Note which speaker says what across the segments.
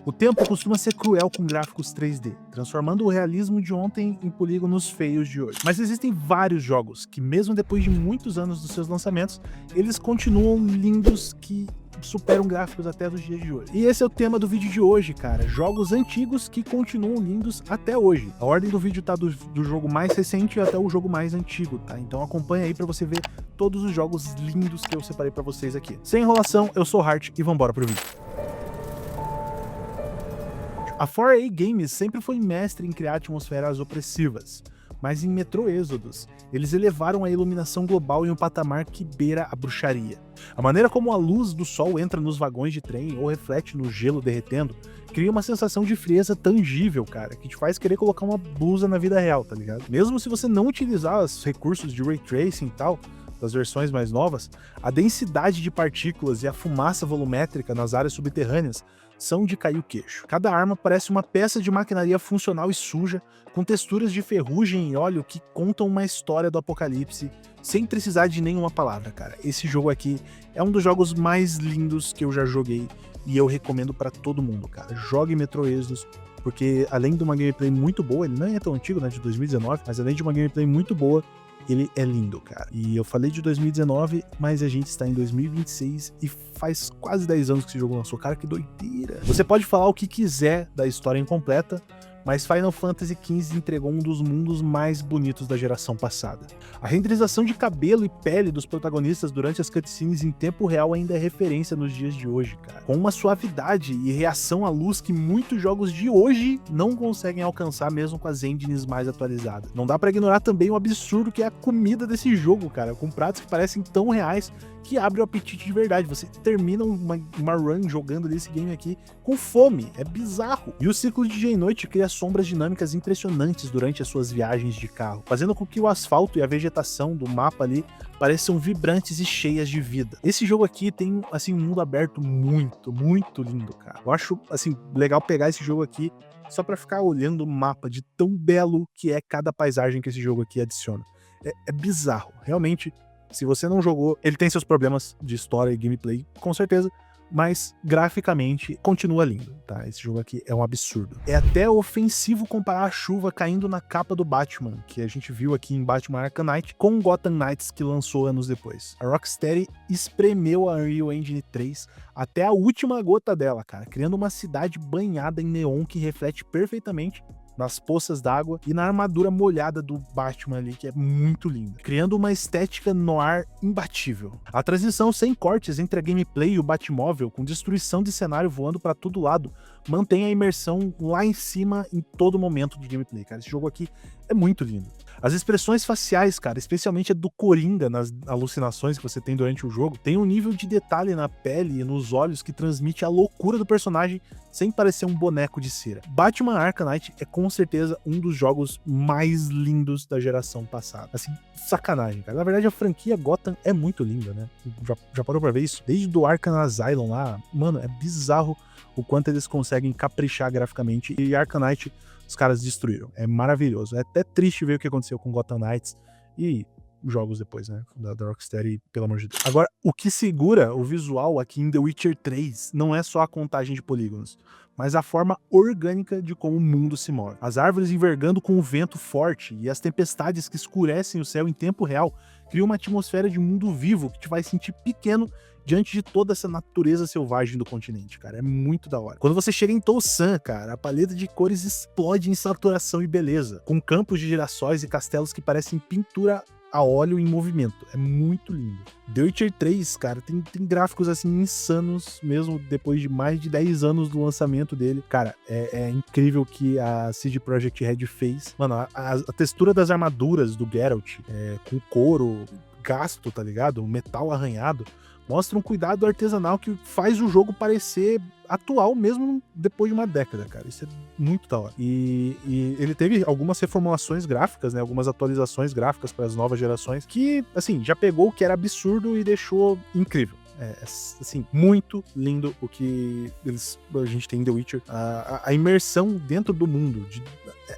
Speaker 1: O tempo costuma ser cruel com gráficos 3D, transformando o realismo de ontem em polígonos feios de hoje. Mas existem vários jogos que, mesmo depois de muitos anos dos seus lançamentos, eles continuam lindos, que superam gráficos até dos dias de hoje. E esse é o tema do vídeo de hoje, cara. Jogos antigos que continuam lindos até hoje. A ordem do vídeo tá do jogo mais recente até o jogo mais antigo, tá? Então acompanha aí pra você ver todos os jogos lindos que eu separei pra vocês aqui. Sem enrolação, eu sou o Hart e vambora pro vídeo. A 4A Games sempre foi mestre em criar atmosferas opressivas, mas em Metro Exodus, eles elevaram a iluminação global em um patamar que beira a bruxaria. A maneira como a luz do sol entra nos vagões de trem ou reflete no gelo derretendo, cria uma sensação de frieza tangível, cara, que te faz querer colocar uma blusa na vida real, tá ligado? Mesmo se você não utilizar os recursos de Ray Tracing e tal, das versões mais novas, a densidade de partículas e a fumaça volumétrica nas áreas subterrâneas são de cair o queixo. Cada arma parece uma peça de maquinaria funcional e suja, com texturas de ferrugem e óleo que contam uma história do apocalipse sem precisar de nenhuma palavra, cara. Esse jogo aqui é um dos jogos mais lindos que eu já joguei e eu recomendo pra todo mundo, cara. Jogue Metro Exodus, porque além de uma gameplay muito boa, ele não é tão antigo, né, de 2019, mas além de uma gameplay muito boa, ele é lindo, cara. E eu falei de 2019, mas a gente está em 2026 e faz quase 10 anos que esse jogo lançou. Cara, que doideira. Você pode falar o que quiser da história incompleta, mas Final Fantasy XV entregou um dos mundos mais bonitos da geração passada. A renderização de cabelo e pele dos protagonistas durante as cutscenes em tempo real ainda é referência nos dias de hoje, cara. Com uma suavidade e reação à luz que muitos jogos de hoje não conseguem alcançar mesmo com as engines mais atualizadas. Não dá pra ignorar também o absurdo que é a comida desse jogo, cara, com pratos que parecem tão reais que abre o apetite de verdade. Você termina uma run jogando desse game aqui com fome, é bizarro. E o ciclo de dia e noite cria sombras dinâmicas impressionantes durante as suas viagens de carro, fazendo com que o asfalto e a vegetação do mapa ali pareçam vibrantes e cheias de vida. Esse jogo aqui tem, assim, um mundo aberto muito, muito lindo, cara. Eu acho, assim, legal pegar esse jogo aqui só pra ficar olhando o mapa de tão belo que é cada paisagem que esse jogo aqui adiciona. É bizarro, realmente. Se você não jogou, ele tem seus problemas de história e gameplay, com certeza, mas graficamente continua lindo, tá? Esse jogo aqui é um absurdo. É até ofensivo comparar a chuva caindo na capa do Batman, que a gente viu aqui em Batman Arkham Knight, com Gotham Knights, que lançou anos depois. A Rocksteady espremeu a Unreal Engine 3 até a última gota dela, cara, criando uma cidade banhada em neon que reflete perfeitamente nas poças d'água e na armadura molhada do Batman ali, que é muito linda, criando uma estética noir imbatível. A transição sem cortes entre a gameplay e o Batmóvel, com destruição de cenário voando pra todo lado, mantém a imersão lá em cima em todo momento de gameplay, cara. Esse jogo aqui é muito lindo. As expressões faciais, cara, especialmente a do Coringa nas alucinações que você tem durante o jogo, tem um nível de detalhe na pele e nos olhos que transmite a loucura do personagem sem parecer um boneco de cera. Batman Arkham Knight é com certeza um dos jogos mais lindos da geração passada. Assim, sacanagem, cara. Na verdade, a franquia Gotham é muito linda, né? Já parou pra ver isso? Desde o Arkham Asylum lá, mano, é bizarro o quanto eles conseguem caprichar graficamente, e Arkham Knight os caras destruíram. É maravilhoso. É até triste ver o que aconteceu com Gotham Knights e jogos depois, né, da Rocksteady, pelo amor de Deus. Agora, o que segura o visual aqui em The Witcher 3 não é só a contagem de polígonos, mas a forma orgânica de como o mundo se move. As árvores envergando com o vento forte e as tempestades que escurecem o céu em tempo real criam uma atmosfera de mundo vivo que te faz sentir pequeno diante de toda essa natureza selvagem do continente, cara. É muito da hora. Quando você chega em Toussaint, cara, a paleta de cores explode em saturação e beleza, com campos de girassóis e castelos que parecem pintura a óleo em movimento. É muito lindo. The Witcher 3, cara, tem gráficos assim insanos, mesmo depois de mais de 10 anos do lançamento dele. Cara, é incrível o que a CD Projekt Red fez. Mano, a textura das armaduras do Geralt, com couro gasto, tá ligado? O metal arranhado, mostra um cuidado artesanal que faz o jogo parecer atual mesmo depois de uma década, cara. Isso é muito da hora. E ele teve algumas reformulações gráficas, né? Algumas atualizações gráficas para as novas gerações que, assim, já pegou o que era absurdo e deixou incrível. Assim, muito lindo o que a gente tem em The Witcher. A imersão dentro do mundo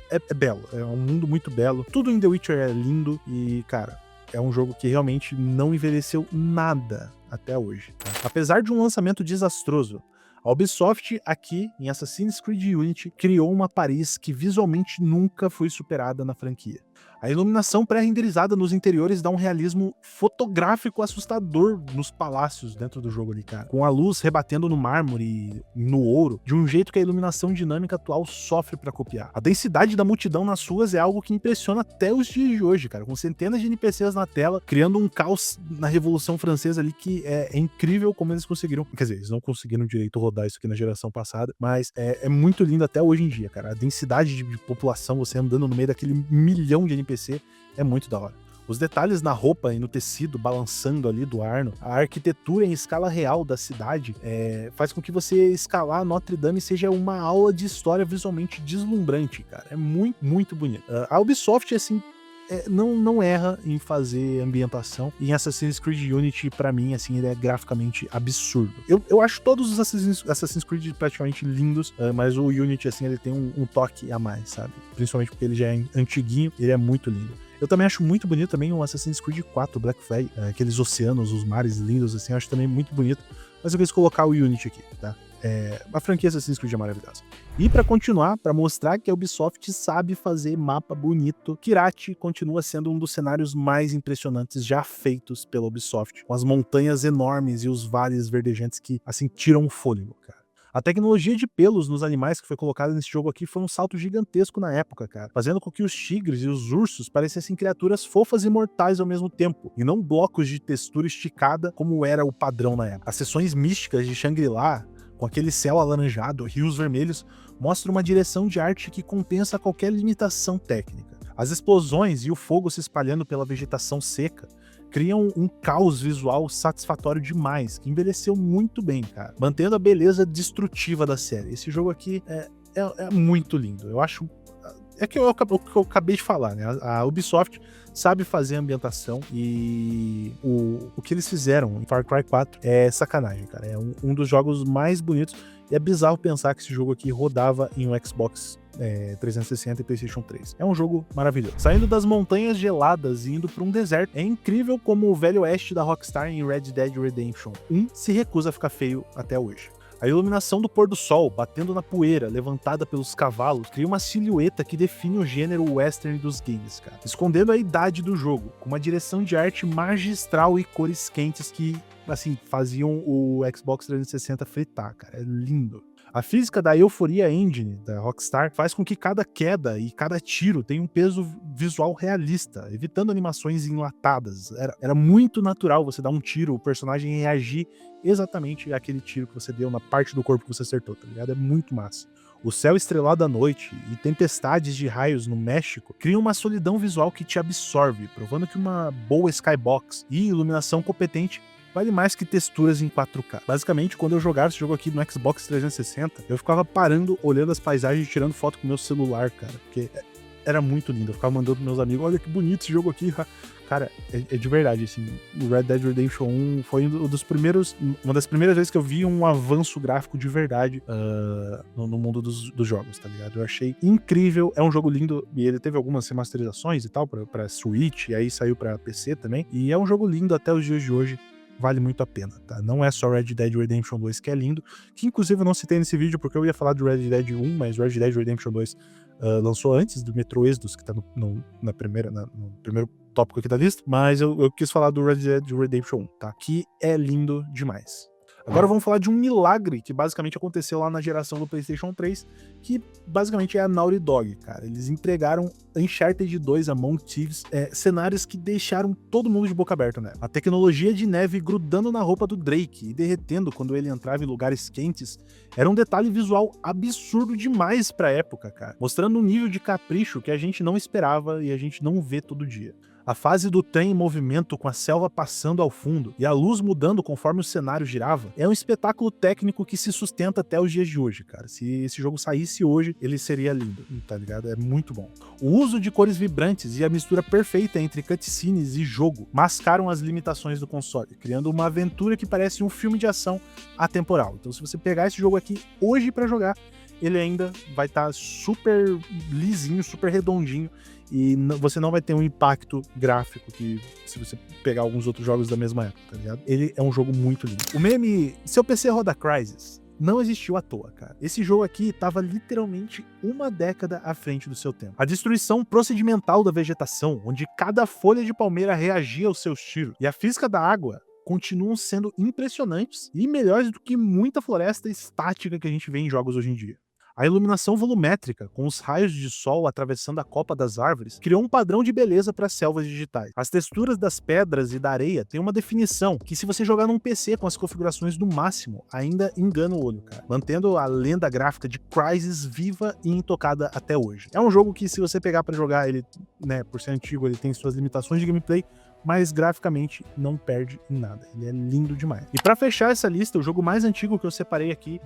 Speaker 1: é belo. É um mundo muito belo. Tudo em The Witcher é lindo e, cara, é um jogo que realmente não envelheceu nada até hoje, tá? Apesar de um lançamento desastroso, A Ubisoft aqui, em Assassin's Creed Unity, criou uma Paris que visualmente nunca foi superada na franquia. A iluminação pré-renderizada nos interiores dá um realismo fotográfico assustador nos palácios dentro do jogo ali, cara. Com a luz rebatendo no mármore e no ouro, de um jeito que a iluminação dinâmica atual sofre pra copiar. A densidade da multidão nas ruas é algo que impressiona até os dias de hoje, cara. Com centenas de NPCs na tela, criando um caos na Revolução Francesa ali que é incrível como eles conseguiram. Quer dizer, eles não conseguiram direito rodar isso aqui na geração passada, mas é muito lindo até hoje em dia, cara. A densidade de população, você andando no meio daquele milhão de NPC, é muito da hora. Os detalhes na roupa e no tecido balançando ali do Arno, a arquitetura em escala real da cidade faz com que você escalar Notre Dame seja uma aula de história visualmente deslumbrante, cara. É muito, muito bonito. A Ubisoft, assim, não erra em fazer ambientação. E em Assassin's Creed Unity, pra mim, assim, ele é graficamente absurdo. Eu acho todos os Assassin's Creed praticamente lindos, mas o Unity, assim, ele tem um toque a mais, sabe? Principalmente porque ele já é antiguinho, ele é muito lindo. Eu também acho muito bonito também o Assassin's Creed 4, Black Flag, aqueles oceanos, os mares lindos, assim, eu acho também muito bonito. Mas eu quis colocar o Unity aqui, tá? A franquia Assassin's Creed é maravilhosa. E pra continuar, pra mostrar que a Ubisoft sabe fazer mapa bonito, Kirati continua sendo um dos cenários mais impressionantes já feitos pela Ubisoft, com as montanhas enormes e os vales verdejantes que, assim, tiram o fôlego, cara. A tecnologia de pelos nos animais que foi colocada nesse jogo aqui foi um salto gigantesco na época, cara, fazendo com que os tigres e os ursos parecessem criaturas fofas e mortais ao mesmo tempo, e não blocos de textura esticada como era o padrão na época. As seções místicas de Shangri-La, com aquele céu alaranjado, rios vermelhos, mostra uma direção de arte que compensa qualquer limitação técnica. As explosões e o fogo se espalhando pela vegetação seca criam um caos visual satisfatório demais, que envelheceu muito bem, cara, mantendo a beleza destrutiva da série. Esse jogo aqui é muito lindo. Eu acho... É que eu acabei de falar, né? A Ubisoft sabe fazer ambientação e o que eles fizeram em Far Cry 4 é sacanagem, cara. É um dos jogos mais bonitos e é bizarro pensar que esse jogo aqui rodava em um Xbox 360 e PlayStation 3. É um jogo maravilhoso. Saindo das montanhas geladas e indo para um deserto, é incrível como o velho oeste da Rockstar em Red Dead Redemption 1 se recusa a ficar feio até hoje. A iluminação do pôr do sol, batendo na poeira, levantada pelos cavalos, cria uma silhueta que define o gênero western dos games, cara. Escondendo a idade do jogo, com uma direção de arte magistral e cores quentes que, assim, faziam o Xbox 360 fritar, cara. É lindo. A física da Euphoria Engine, da Rockstar, faz com que cada queda e cada tiro tenha um peso visual realista, evitando animações enlatadas. Era muito natural você dar um tiro, o personagem reagir exatamente àquele tiro que você deu na parte do corpo que você acertou, tá ligado? É muito massa. O céu estrelado à noite e tempestades de raios no México criam uma solidão visual que te absorve, provando que uma boa skybox e iluminação competente vale mais que texturas em 4K. Basicamente, quando eu jogava esse jogo aqui no Xbox 360, eu ficava parando, olhando as paisagens e tirando foto com o meu celular, cara, porque era muito lindo. Eu ficava mandando pros meus amigos, olha que bonito esse jogo aqui. Cara, é de verdade, assim, o Red Dead Redemption 1 foi uma das primeiras vezes que eu vi um avanço gráfico de verdade no mundo dos jogos, tá ligado? Eu achei incrível, é um jogo lindo, e ele teve algumas remasterizações e tal, pra Switch, e aí saiu pra PC também, e é um jogo lindo até os dias de hoje. Vale muito a pena, tá? Não é só Red Dead Redemption 2 que é lindo, que inclusive eu não citei nesse vídeo porque eu ia falar do Red Dead 1, mas Red Dead Redemption 2 lançou antes do Metro Exodus, que tá no primeiro tópico aqui da lista, mas eu quis falar do Red Dead Redemption 1, tá? Que é lindo demais. Agora vamos falar de um milagre que basicamente aconteceu lá na geração do PlayStation 3, que basicamente é a Naughty Dog, cara. Eles entregaram Uncharted 2 Among Thieves, cenários que deixaram todo mundo de boca aberta, né? A tecnologia de neve grudando na roupa do Drake e derretendo quando ele entrava em lugares quentes era um detalhe visual absurdo demais pra época, cara. Mostrando um nível de capricho que a gente não esperava e a gente não vê todo dia. A fase do trem em movimento com a selva passando ao fundo e a luz mudando conforme o cenário girava é um espetáculo técnico que se sustenta até os dias de hoje, cara. Se esse jogo saísse hoje, ele seria lindo, tá ligado? É muito bom. O uso de cores vibrantes e a mistura perfeita entre cutscenes e jogo mascaram as limitações do console, criando uma aventura que parece um filme de ação atemporal. Então se você pegar esse jogo aqui hoje pra jogar, ele ainda vai estar super lisinho, super redondinho, e você não vai ter um impacto gráfico que se você pegar alguns outros jogos da mesma época, tá ligado? Ele é um jogo muito lindo. O meme, seu PC roda Crysis, não existiu à toa, cara. Esse jogo aqui estava literalmente uma década à frente do seu tempo. A destruição procedimental da vegetação, onde cada folha de palmeira reagia aos seus tiros, e a física da água continuam sendo impressionantes e melhores do que muita floresta estática que a gente vê em jogos hoje em dia. A iluminação volumétrica, com os raios de sol atravessando a copa das árvores, criou um padrão de beleza para as selvas digitais. As texturas das pedras e da areia têm uma definição que, se você jogar num PC com as configurações do máximo, ainda engana o olho, cara, mantendo a lenda gráfica de Crysis viva e intocada até hoje. É um jogo que, se você pegar para jogar ele, né, por ser antigo, ele tem suas limitações de gameplay, mas graficamente não perde em nada. Ele é lindo demais. E para fechar essa lista, o jogo mais antigo que eu separei aqui,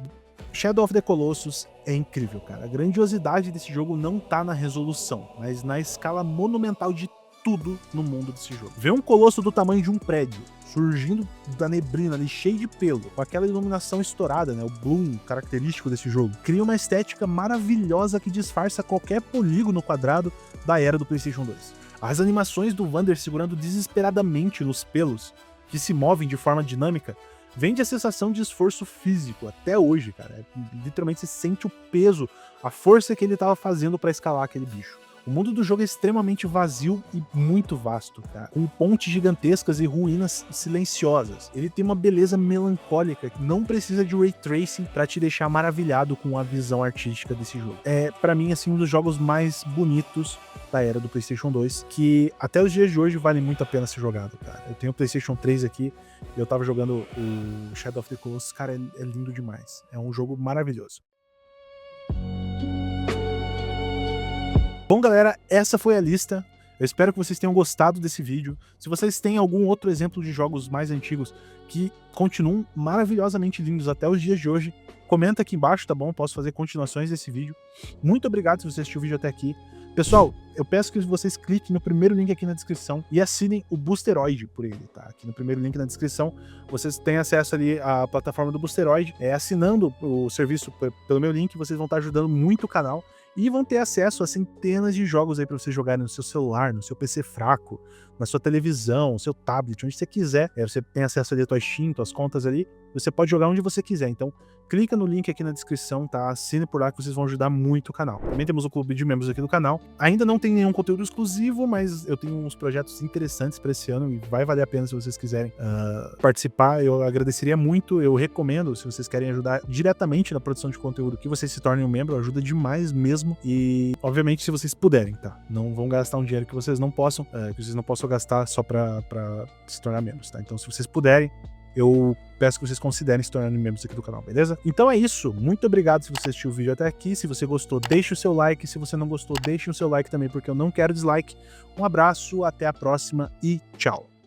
Speaker 1: Shadow of the Colossus, é incrível, cara. A grandiosidade desse jogo não tá na resolução, mas na escala monumental de tudo no mundo desse jogo. Ver um colosso do tamanho de um prédio surgindo da neblina ali, cheio de pelo, com aquela iluminação estourada, né, o bloom característico desse jogo, cria uma estética maravilhosa que disfarça qualquer polígono quadrado da era do PlayStation 2. As animações do Wander segurando desesperadamente nos pelos, que se movem de forma dinâmica, vende a sensação de esforço físico até hoje, cara. Literalmente você sente o peso, a força que ele estava fazendo para escalar aquele bicho. O mundo do jogo é extremamente vazio e muito vasto, cara, com pontes gigantescas e ruínas silenciosas. Ele tem uma beleza melancólica que não precisa de Ray Tracing para te deixar maravilhado com a visão artística desse jogo. É, para mim, assim, um dos jogos mais bonitos da era do PlayStation 2, que até os dias de hoje vale muito a pena ser jogado, cara. Eu tenho o PlayStation 3 aqui e eu tava jogando o Shadow of the Colossus, cara, é lindo demais. É um jogo maravilhoso. Bom, galera, essa foi a lista. Eu espero que vocês tenham gostado desse vídeo. Se vocês têm algum outro exemplo de jogos mais antigos que continuam maravilhosamente lindos até os dias de hoje, comenta aqui embaixo, tá bom? Posso fazer continuações desse vídeo. Muito obrigado se você assistiu o vídeo até aqui. Pessoal, eu peço que vocês cliquem no primeiro link aqui na descrição e assinem o Boosteroid por ele, tá? Aqui no primeiro link na descrição, vocês têm acesso ali à plataforma do Boosteroid. Assinando o serviço pelo meu link, vocês vão estar ajudando muito o canal e vão ter acesso a centenas de jogos aí para vocês jogarem no seu celular, no seu PC fraco, na sua televisão, no seu tablet, onde você quiser. Você tem acesso ali à tua Steam, tuas contas ali, você pode jogar onde você quiser. Então, clica no link aqui na descrição, tá? Assine por lá que vocês vão ajudar muito o canal. Também temos o clube de membros aqui do canal. Ainda não tem nenhum conteúdo exclusivo, mas eu tenho uns projetos interessantes para esse ano e vai valer a pena se vocês quiserem participar. Eu agradeceria muito, eu recomendo, se vocês querem ajudar diretamente na produção de conteúdo, que vocês se tornem um membro, ajuda demais mesmo. E, obviamente, se vocês puderem, tá? Não vão gastar um dinheiro que vocês não possam gastar só pra se tornar membros, tá? Então, se vocês puderem, eu peço que vocês considerem se tornarem membros aqui do canal, beleza? Então é isso, muito obrigado se você assistiu o vídeo até aqui. Se você gostou, deixe o seu like. Se você não gostou, deixe o seu like também, porque eu não quero dislike. Um abraço, até a próxima e tchau!